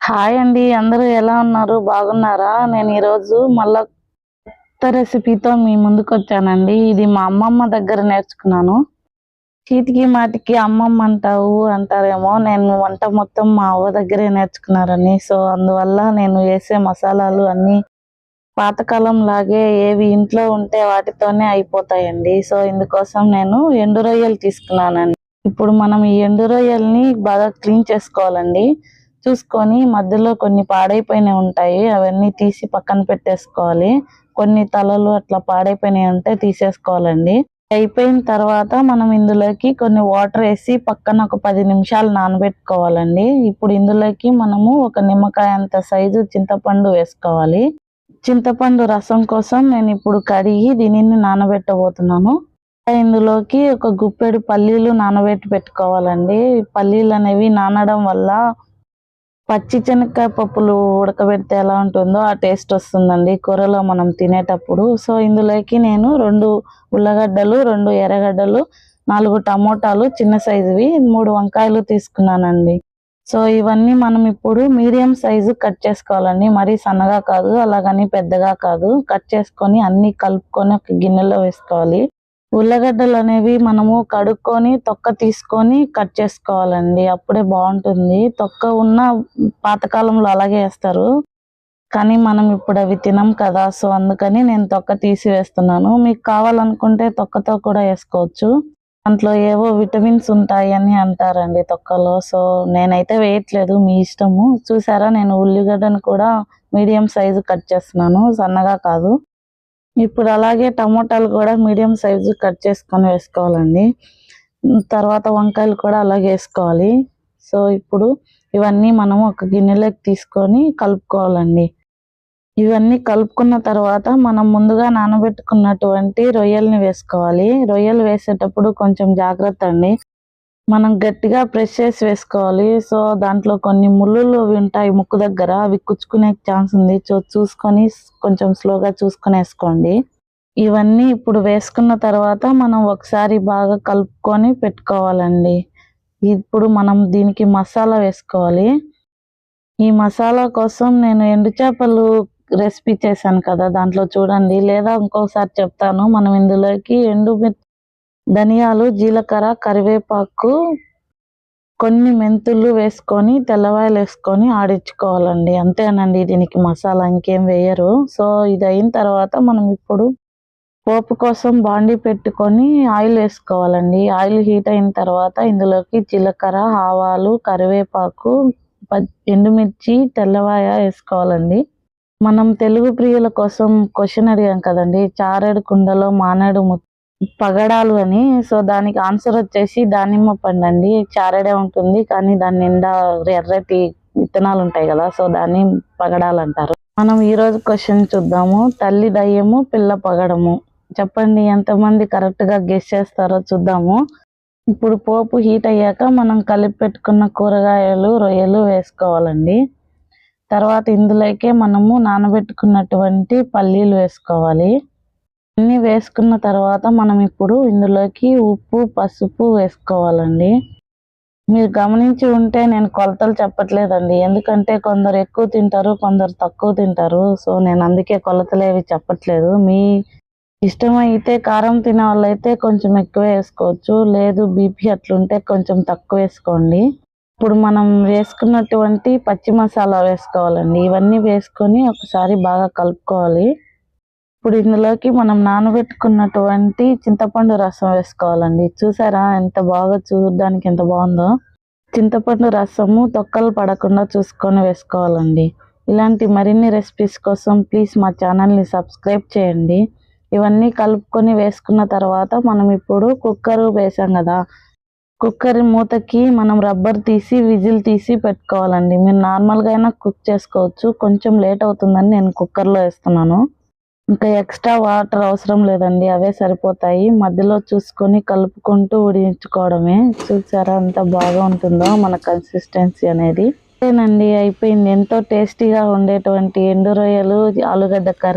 Hi అండి. అందరూ ఎలా ఉన్నారు? బాగున్నారా? నేను ఈరోజు మళ్ళా కొత్త రెసిపీతో మీ ముందుకొచ్చానండి. ఇది మా అమ్మమ్మ దగ్గర నేర్చుకున్నాను. చీటికి మాటికి అమ్మమ్మ అంటావు అంటారేమో. నేను వంట మొత్తం మా అవ్వ దగ్గరే నేర్చుకున్నారని. సో, అందువల్ల నేను వేసే మసాలాలు అన్నీ పాతకాలం లాగే ఏవి ఇంట్లో ఉంటే వాటితోనే అయిపోతాయండి. సో, ఇందుకోసం నేను ఎండు రొయ్యలు తీసుకున్నానండి. ఇప్పుడు మనం ఈ ఎండు రొయ్యల్ని బాగా క్లీన్ చేసుకోవాలండి. చూసుకొని మధ్యలో కొన్ని పాడైపోయినవి ఉంటాయి, అవన్నీ తీసి పక్కన పెట్టేసుకోవాలి. కొన్ని తలలు అట్లా పాడైపోయినవి ఉంటే తీసేసుకోవాలండి. అయిపోయిన తర్వాత మనం ఇందులోకి కొన్ని వాటర్ వేసి పక్కన ఒక 10 నిమిషాలు నానబెట్టుకోవాలండి. ఇప్పుడు ఇందులోకి మనము ఒక నిమ్మకాయ అంత సైజు చింతపండు వేసుకోవాలి. చింతపండు రసం కోసం నేను ఇప్పుడు కడిగి దీనిని నానబెట్టబోతున్నాను. ఇందులోకి ఒక గుప్పెడు పల్లీలు నానబెట్టి పెట్టుకోవాలండి. పల్లీలు అనేవి నానడం వల్ల పచ్చి శనక్కాయ పప్పులు ఉడకబెడితే ఎలా ఉంటుందో ఆ టేస్ట్ వస్తుందండి కూరలో మనం తినేటప్పుడు. సో, ఇందులోకి నేను 2 ఉల్లగడ్డలు, 2 ఎర్రగడ్డలు, 4 టమోటాలు చిన్న సైజువి, 3 వంకాయలు తీసుకున్నానండి. సో, ఇవన్నీ మనం ఇప్పుడు మీడియం సైజు కట్ చేసుకోవాలండి. మరీ సన్నగా కాదు, అలాగని పెద్దగా కాదు. కట్ చేసుకొని అన్నీ కలుపుకొని ఒక గిన్నెలో వేసుకోవాలి. ఉల్లగడ్డలు అనేవి మనము కడుక్కొని తొక్క తీసుకొని కట్ చేసుకోవాలండి. అప్పుడే బాగుంటుంది. తొక్క ఉన్న పాతకాలంలో అలాగే వేస్తారు, కానీ మనం ఇప్పుడు అవి తినం కదా. సో, అందుకని నేను తొక్క తీసి వేస్తున్నాను. మీకు కావాలనుకుంటే తొక్కతో కూడా వేసుకోవచ్చు. దాంట్లో ఏవో విటమిన్స్ ఉంటాయని అంటారండి తొక్కలో. సో, నేనైతే వేయట్లేదు, మీ ఇష్టము. చూసారా, నేను ఉల్లిగడ్డను కూడా మీడియం సైజు కట్ చేస్తున్నాను, సన్నగా కాదు. ఇప్పుడు అలాగే టమోటాలు కూడా మీడియం సైజు కట్ చేసుకొని వేసుకోవాలండి. తర్వాత వంకాయలు కూడా అలాగే వేసుకోవాలి. సో, ఇప్పుడు ఇవన్నీ మనం ఒక గిన్నెలోకి తీసుకొని కలుపుకోవాలండి. ఇవన్నీ కలుపుకున్న తర్వాత మనం ముందుగా నానబెట్టుకున్నటువంటి రొయ్యల్ని వేసుకోవాలి. రొయ్యలు వేసేటప్పుడు కొంచెం జాగ్రత్త అండి. మనం గట్టిగా ప్రెస్ చేసి వేసుకోవాలి. సో, దాంట్లో కొన్ని ముళ్ళులు ఉంటాయి ముక్కు దగ్గర, అవి కుచ్చుకునే ఛాన్స్ ఉంది. చూసుకొని కొంచెం స్లోగా చూసుకొని వేసుకోండి. ఇవన్నీ ఇప్పుడు వేసుకున్న తర్వాత మనం ఒకసారి బాగా కలుపుకొని పెట్టుకోవాలండి. ఇప్పుడు మనం దీనికి మసాలా వేసుకోవాలి. ఈ మసాలా కోసం నేను ఎండు చేపలు రెసిపీ చేశాను కదా, దాంట్లో చూడండి, లేదా ఇంకోసారి చెప్తాను. మనం ఇందులోకి ధనియాలు, జీలకర్ర, కరివేపాకు, కొన్ని మెంతులు వేసుకొని తెల్లవాయలు వేసుకొని ఆడించుకోవాలండి. అంతేనండి దీనికి మసాలా, ఇంకేం వేయరు. సో, ఇది అయిన తర్వాత మనం ఇప్పుడు పోపు కోసం బాండీ పెట్టుకొని ఆయిల్ వేసుకోవాలండి. ఆయిల్ హీట్ అయిన తర్వాత ఇందులోకి జీలకర్ర, ఆవాలు, కరివేపాకు, ఎండుమిర్చి, తెల్లవాయ వేసుకోవాలండి. మనం తెలుగు ప్రియుల కోసం క్వశ్చన్ అడిగాం కదండి, చారెడు కుండలో మానేడు పగడాలు అని. సో, దానికి ఆన్సర్ వచ్చేసి దానిమ్మ పండు అండి. చారెడే ఉంటుంది, కానీ దాని నిండా ఎర్రటి విత్తనాలు ఉంటాయి కదా, సో దాన్ని పగడాలు అంటారు. మనం ఈరోజు క్వశ్చన్ చూద్దాము. తల్లి దయ్యము, పిల్ల పగడము. చెప్పండి, ఎంతమంది కరెక్ట్గా గెస్ చేస్తారో చూద్దాము. ఇప్పుడు పోపు హీట్ అయ్యాక మనం కలిపి పెట్టుకున్న కూరగాయలు, రొయ్యలు వేసుకోవాలండి. తర్వాత ఇందులోకే మనము నానబెట్టుకున్నటువంటి పల్లీలు వేసుకోవాలి. అన్నీ వేసుకున్న తర్వాత మనం ఇప్పుడు ఇందులోకి ఉప్పు, పసుపు వేసుకోవాలండి. మీరు గమనించి ఉంటే నేను కొలతలు చెప్పట్లేదండి, ఎందుకంటే కొందరు ఎక్కువ తింటారు, కొందరు తక్కువ తింటారు. సో, నేను అందుకే కొలతలు ఏవి చెప్పట్లేదు. మీ ఇష్టమైతే కారం తినే వాళ్ళైతే కొంచెం ఎక్కువ వేసుకోవచ్చు, లేదు బీపీ అట్లుంటే కొంచెం తక్కువ వేసుకోండి. ఇప్పుడు మనం వేసుకున్నటువంటి పచ్చి మసాలా వేసుకోవాలండి. ఇవన్నీ వేసుకొని ఒకసారి బాగా కలుపుకోవాలి. ఇప్పుడు ఇందులోకి మనం నానబెట్టుకున్నటువంటి చింతపండు రసం వేసుకోవాలండి. చూసారా ఎంత బాగా, చూడడానికి ఎంత బాగుందో. చింతపండు రసము తొక్కలు పడకుండా చూసుకొని వేసుకోవాలండి. ఇలాంటి మరిన్ని రెసిపీస్ కోసం ప్లీజ్ మా ఛానల్ని సబ్స్క్రైబ్ చేయండి. ఇవన్నీ కలుపుకొని వేసుకున్న తర్వాత మనం ఇప్పుడు కుక్కర్ వేసాం కదా, కుక్కర్ మూతకి మనం రబ్బర్ తీసి విజిల్ తీసి పెట్టుకోవాలండి. మీరు నార్మల్గా అయినా కుక్ చేసుకోవచ్చు, కొంచెం లేట్ అవుతుందని నేను కుక్కర్లో వేస్తున్నాను. ఇంకా ఎక్స్ట్రా వాటర్ అవసరం లేదండి, అవే సరిపోతాయి. మధ్యలో చూసుకొని కలుపుకుంటూ ఉడికించుకోవడమే. చూసారా ఎంత బాగా ఉంటుందో మన కన్సిస్టెన్సీ అనేది. అంతేనండి, అయిపోయింది. ఎంతో టేస్టీగా ఉండేటువంటి ఎండు రొయ్యలు, ఆలుగడ్డ కర్రీ